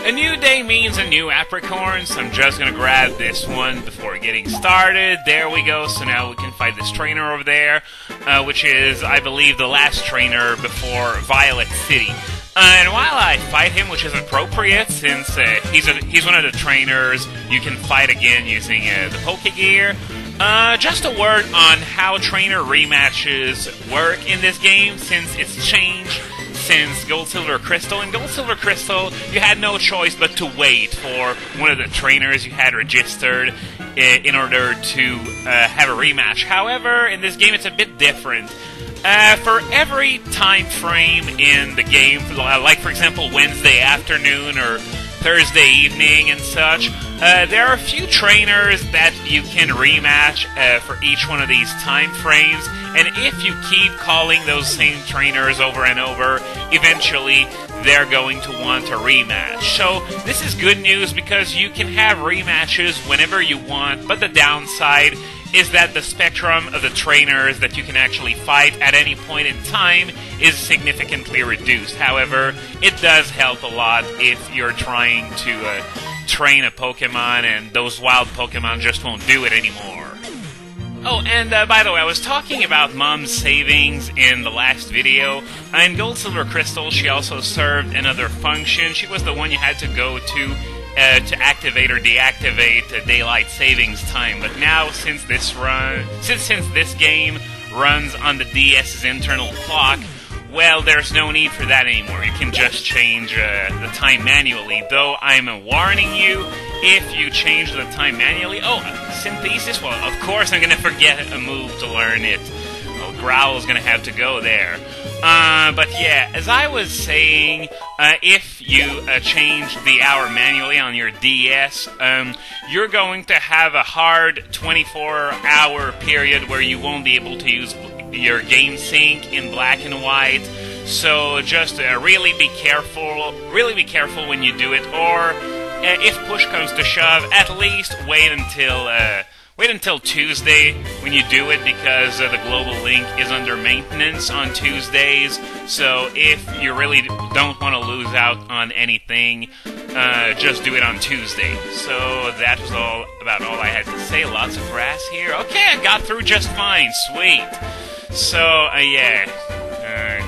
A new day means a new apricorn, so I'm just gonna grab this one before getting started. There we go, so now we can fight this trainer over there, which is, I believe, the last trainer before Violet City. And while I fight him, which is appropriate, since he's one of the trainers you can fight again using the Pokegear, just a word on how trainer rematches work in this game, since it's changed since Gold, Silver, Crystal. In Gold, Silver, Crystal, you had no choice but to wait for one of the trainers you had registered in order to have a rematch. However, in this game, it's a bit different. For every time frame in the game, like for example Wednesday afternoon or Thursday evening and such, there are a few trainers that you can rematch for each one of these time frames, and if you keep calling those same trainers over and over, eventually they're going to want a rematch. So this is good news because you can have rematches whenever you want, but the downside is that the spectrum of the trainers that you can actually fight at any point in time is significantly reduced. However, it does help a lot if you're trying to train a Pokemon and those wild Pokemon just won't do it anymore. Oh, and by the way, I was talking about Mom's savings in the last video. In Gold, Silver, Crystal, she also served another function. She was the one you had to go to activate or deactivate daylight savings time. But now, since this game runs on the DS's internal clock, well, there's no need for that anymore. You can just change the time manually. Though I'm warning you, if you change the time manually... Oh, Synthesis? Well, of course I'm going to forget a move to learn it. Well, Growl's going to have to go there. But yeah, as I was saying, if you change the hour manually on your DS, you're going to have a hard 24-hour period where you won't be able to use your game sync in black and white. So just really be careful when you do it, or if push comes to shove, at least wait until Tuesday when you do it, because the global link is under maintenance on Tuesdays. So if you really don't want to lose out on anything, just do it on Tuesday. So that was about all I had to say. Lots of grass here. Okay, I got through just fine. Sweet. So, yeah.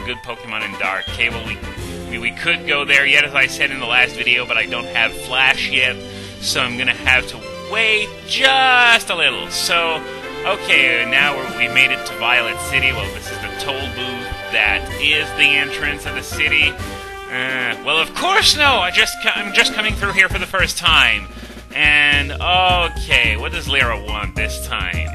Good Pokemon in Dark. Okay, well, we could go there yet, as I said in the last video, but I don't have Flash yet, so I'm gonna have to wait just a little. So, okay, now we made it to Violet City. Well, this is the toll booth that is the entrance of the city. Well, of course no! I'm just coming through here for the first time. And, okay, what does Lyra want this time?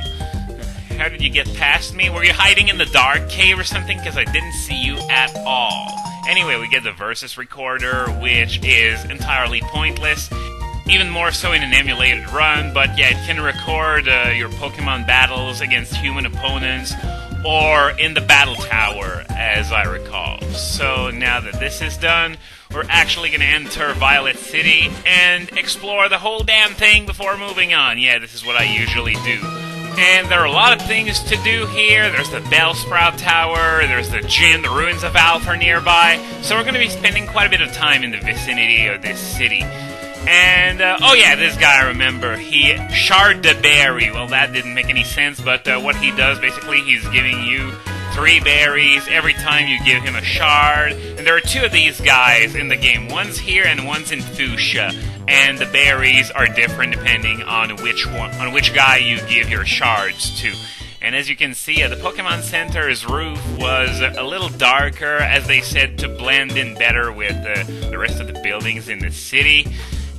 How did you get past me? Were you hiding in the dark cave or something? Because I didn't see you at all. Anyway, we get the Versus Recorder, which is entirely pointless. Even more so in an emulated run, but yeah, it can record your Pokemon battles against human opponents, or in the Battle Tower, as I recall. So now that this is done, we're actually going to enter Violet City and explore the whole damn thing before moving on. Yeah, this is what I usually do. And there are a lot of things to do here. There's the Bellsprout Tower, there's the gym, the Ruins of Alph are nearby, so we're going to be spending quite a bit of time in the vicinity of this city. And, oh yeah, this guy, I remember, he shard the berry. Well, that didn't make any sense, but what he does, basically, he's giving you 3 berries every time you give him a shard. And there are 2 of these guys in the game. One's here and one's in Fuchsia. And the berries are different depending on which guy you give your shards to. And as you can see, the Pokemon Center's roof was a little darker, as they said, to blend in better with the rest of the buildings in the city.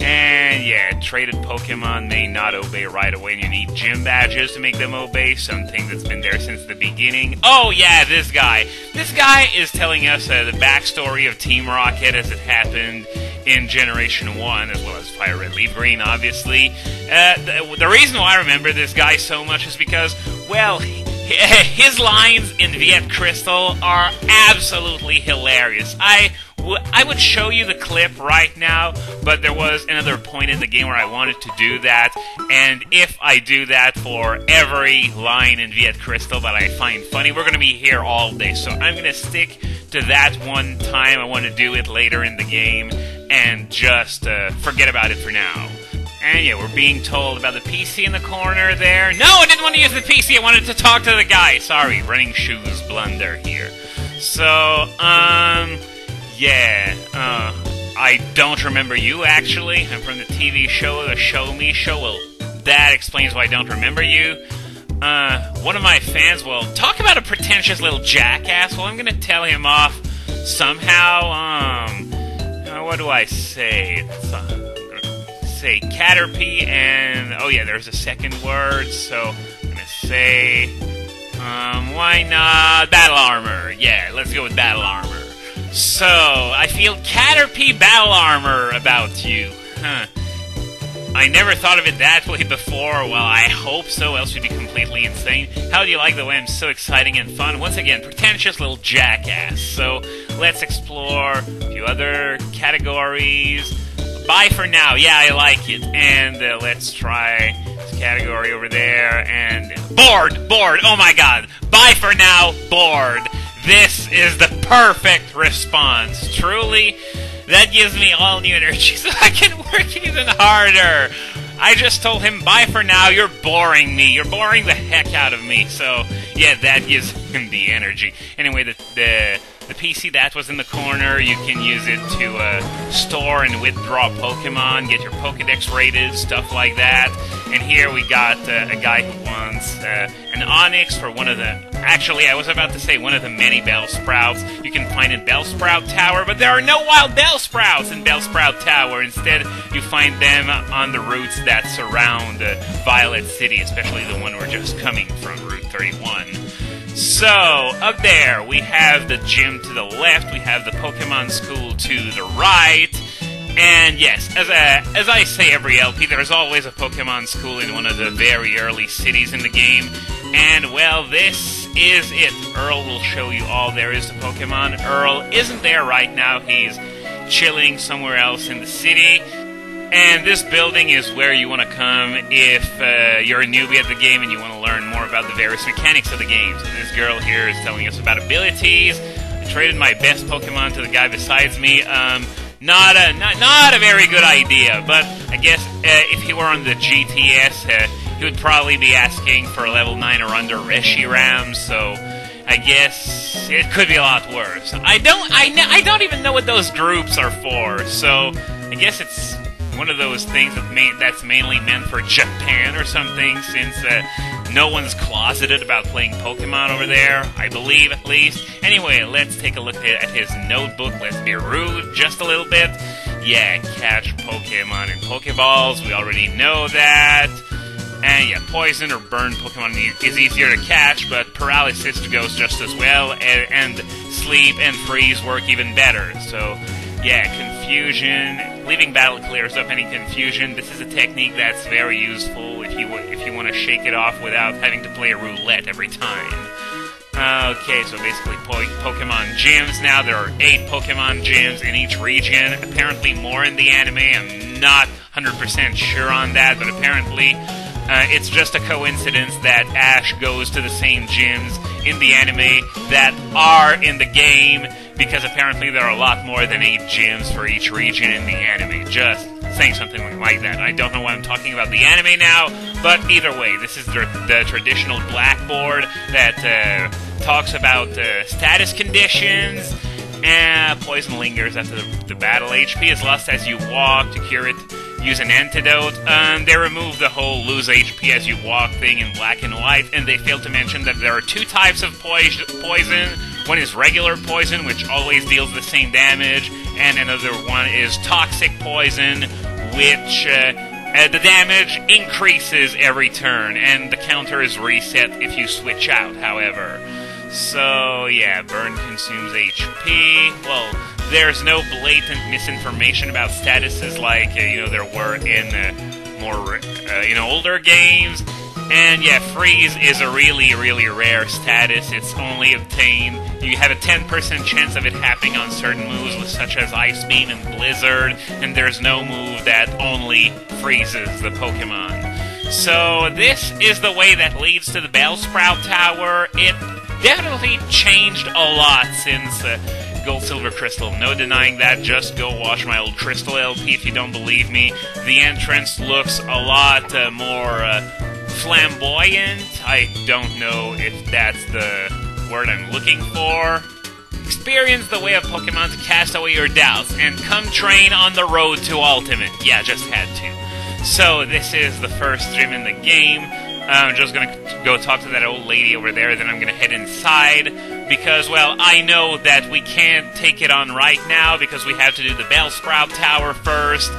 And yeah, traded Pokemon may not obey right away, and you need gym badges to make them obey, something that's been there since the beginning. Oh yeah, this guy. This guy is telling us the backstory of Team Rocket as it happened in Generation 1, as well as Fire Red, Leaf Green, obviously. The reason why I remember this guy so much is because, well, his lines in Viet Crystal are absolutely hilarious. I would show you the clip right now, but there was another point in the game where I wanted to do that, and if I do that for every line in Viet Crystal that I find funny, we're going to be here all day, so I'm going to stick to that one time. I want to do it later in the game, and just forget about it for now. And yeah, we're being told about the PC in the corner there. No, I didn't want to use the PC, I wanted to talk to the guy. Sorry, running shoes blunder here. So, yeah, I don't remember you, actually. I'm from the TV show, the Show Me Show. Well, that explains why I don't remember you. One of my fans will talk about a pretentious little jackass. Well, I'm gonna tell him off somehow. What do I say? Say Caterpie, and oh yeah, there's a second word, so I'm gonna say, why not Battle Armor? Yeah, let's go with Battle Armor. So, I feel Caterpie Battle Armor about you. Huh. I never thought of it that way before. Well, I hope so, else you'd be completely insane. How do you like the way I'm so exciting and fun? Once again, pretentious little jackass. So, let's explore a few other categories. Bye for now. Yeah, I like it. And let's try this category over there. And bored! Oh my god! Bye for now, bored! This is the perfect response. Truly, that gives me all new energy so I can work even harder. I just told him, bye for now, you're boring me. You're boring the heck out of me. So, yeah, that gives him the energy. Anyway, the PC that was in the corner, you can use it to store and withdraw Pokemon, get your Pokedex rated, stuff like that. And here we got a guy who wants an Onix for one of the... Actually, I was about to say one of the many Bellsprouts you can find in Bellsprout Tower, but there are no wild Bellsprouts in Bellsprout Tower. Instead, you find them on the routes that surround Violet City, especially the one we're just coming from, Route 31. So, up there, we have the gym to the left, we have the Pokemon School to the right, and yes, as I say every LP, there's always a Pokemon School in one of the very early cities in the game, and well, this is it. Earl will show you all there is to Pokemon. Earl isn't there right now, he's chilling somewhere else in the city. And this building is where you want to come if you're a newbie at the game and you want to learn more about the various mechanics of the game. So this girl here is telling us about abilities. I traded my best Pokemon to the guy besides me. Not a very good idea, but I guess if he were on the GTS, he would probably be asking for a level 9 or under Reshiram, so I guess it could be a lot worse. I don't even know what those groups are for, so I guess it's one of those things that's mainly meant for Japan or something, since no one's closeted about playing Pokemon over there, I believe at least. Anyway, let's take a look at his notebook. Let's be rude just a little bit. Yeah, catch Pokemon in Pokeballs, we already know that. And yeah, poison or burn Pokemon is easier to catch, but paralysis goes just as well, and sleep and freeze work even better. So yeah, confusion. Leaving battle clears up any confusion. This is a technique that's very useful if you want to shake it off without having to play a roulette every time. Okay, so basically Pokemon gyms now. There are 8 Pokemon gyms in each region. Apparently more in the anime. I'm not 100% sure on that, but apparently it's just a coincidence that Ash goes to the same gyms in the anime that are in the game, because apparently there are a lot more than 8 gyms for each region in the anime. Just saying something like that. I don't know why I'm talking about the anime now, but either way, this is the traditional blackboard that talks about status conditions. Poison lingers after the battle. HP is lost as you walk. To cure it, use an antidote. They remove the whole lose HP as you walk thing in black and white, and they failed to mention that there are 2 types of poison. One is regular poison, which always deals the same damage, and another one is toxic poison, which the damage increases every turn, and the counter is reset if you switch out, however. So, yeah, burn consumes HP. Well, there's no blatant misinformation about statuses like, there were in more, older games. And yeah, freeze is a really, really rare status. It's only obtained... You have a 10% chance of it happening on certain moves, such as Ice Beam and Blizzard, and there's no move that only freezes the Pokemon. So this is the way that leads to the Bellsprout Tower. It definitely changed a lot since Gold, Silver, Crystal. No denying that. Just go watch my old Crystal LP if you don't believe me. The entrance looks a lot more flamboyant. I don't know if that's the word I'm looking for. Experience the way of Pokemon to cast away your doubts and come train on the road to Ultimate. Yeah, just had to. So this is the first gym in the game. I'm just going to go talk to that old lady over there, then I'm going to head inside, because, well, I know that we can't take it on right now, because we have to do the Bellsprout Tower first.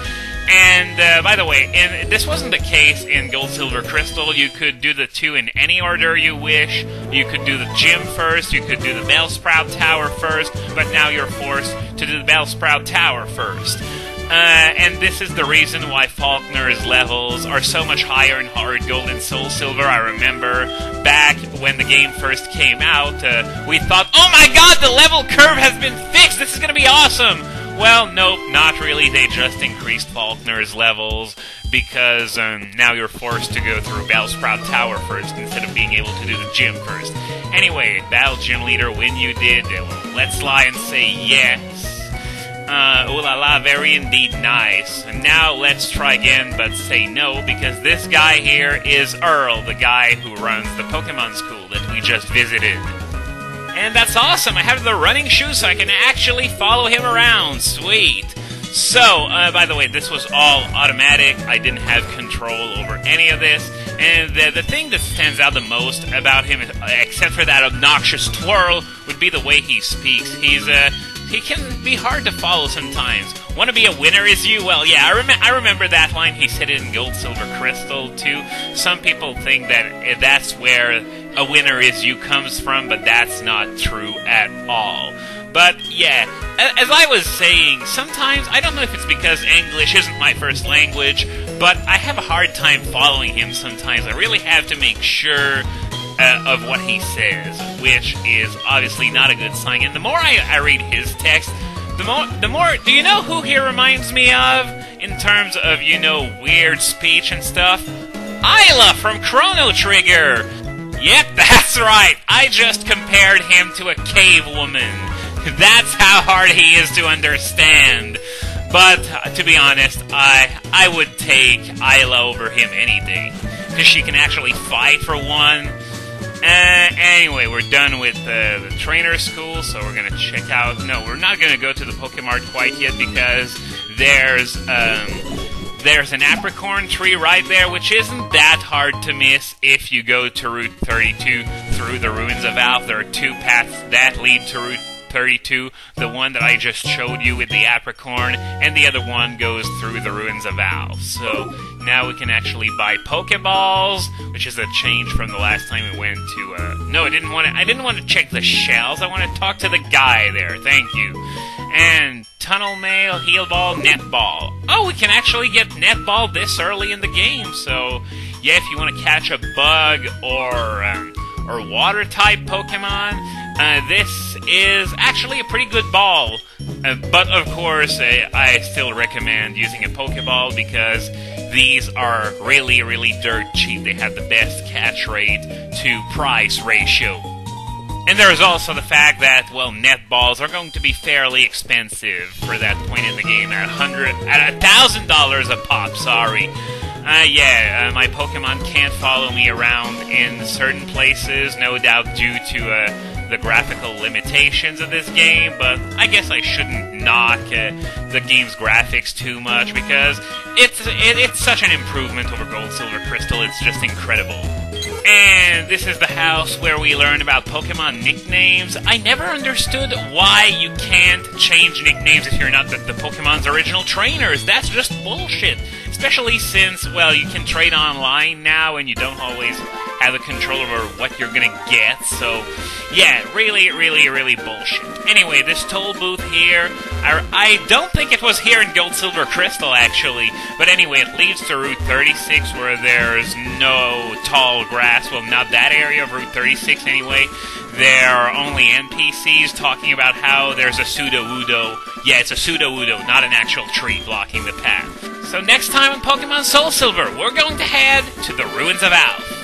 And, by the way, this wasn't the case in Gold, Silver, Crystal. You could do the two in any order you wish. You could do the gym first, you could do the Bellsprout Tower first, but now you're forced to do the Bellsprout Tower first. And this is the reason why Falkner's levels are so much higher in Hard Gold and Soul Silver. I remember back when the game first came out, we thought, oh my god, the level curve has been fixed! This is gonna be awesome! Well, nope, not really. They just increased Falkner's levels because now you're forced to go through Bellsprout Tower first instead of being able to do the gym first. Anyway, Battle Gym Leader, when you did, let's lie and say yes. Ooh la la, very indeed nice. And now let's try again, but say no, because this guy here is Earl, the guy who runs the Pokemon school that we just visited. And that's awesome! I have the running shoes so I can actually follow him around. Sweet! So, by the way, this was all automatic. I didn't have control over any of this. And the thing that stands out the most about him, except for that obnoxious twirl, would be the way he speaks. He can be hard to follow sometimes. Wanna be a winner is you? Well, yeah, I remember that line. He said it in Gold, Silver, Crystal, too. Some people think that that's where a winner is you comes from, but that's not true at all. But, yeah, as I was saying, sometimes, I don't know if it's because English isn't my first language, but I have a hard time following him sometimes. I really have to make sure of what he says, which is obviously not a good sign. And the more I read his text, the more... Do you know who he reminds me of in terms of, you know, weird speech and stuff? Isla from Chrono Trigger! Yep, that's right. I just compared him to a cavewoman. That's how hard he is to understand. But, to be honest, I would take Isla over him any day. Because she can actually fight for one. Anyway, we're done with the trainer school, so we're going to check out... No, we're not going to go to the Pokemart quite yet, because there's an apricorn tree right there, which isn't that hard to miss if you go to Route 32 through the Ruins of Alph. There are two paths that lead to Route 32, the one that I just showed you with the apricorn, and the other one goes through the Ruins of Alph. So now we can actually buy Pokeballs, which is a change from the last time we went to, no, I didn't want to check the shells, I want to talk to the guy there, thank you. And Tunnel Mail, Heal Ball, Net Ball. Oh, we can actually get Net Ball this early in the game, so yeah, if you want to catch a bug or water-type Pokemon, this is actually a pretty good ball. But of course, I still recommend using a Pokeball because these are really, really dirt cheap. They have the best catch rate to price ratio. And there's also the fact that, well, net balls are going to be fairly expensive for that point in the game at $1,000 a pop, sorry. My Pokemon can't follow me around in certain places, no doubt due to the graphical limitations of this game, but I guess I shouldn't knock the game's graphics too much because it's such an improvement over Gold, Silver, Crystal, it's just incredible. And this is the house where we learn about Pokemon nicknames. I never understood why you can't change nicknames if you're not the Pokemon's original trainers. That's just bullshit. Especially since, well, you can trade online now and you don't always have the control over what you're gonna get. So, yeah, really, really, really bullshit. Anyway, this toll booth here, I don't think it was here in Gold, Silver, Crystal, actually. But anyway, it leads to Route 36 where there's no tall grass. Well, not that area of Route 36 anyway. There are only NPCs talking about how there's a Sudowoodo. Yeah, it's a Sudowoodo, not an actual tree blocking the path. So next time on Pokemon Soul Silver, we're going to head to the Ruins of Alph.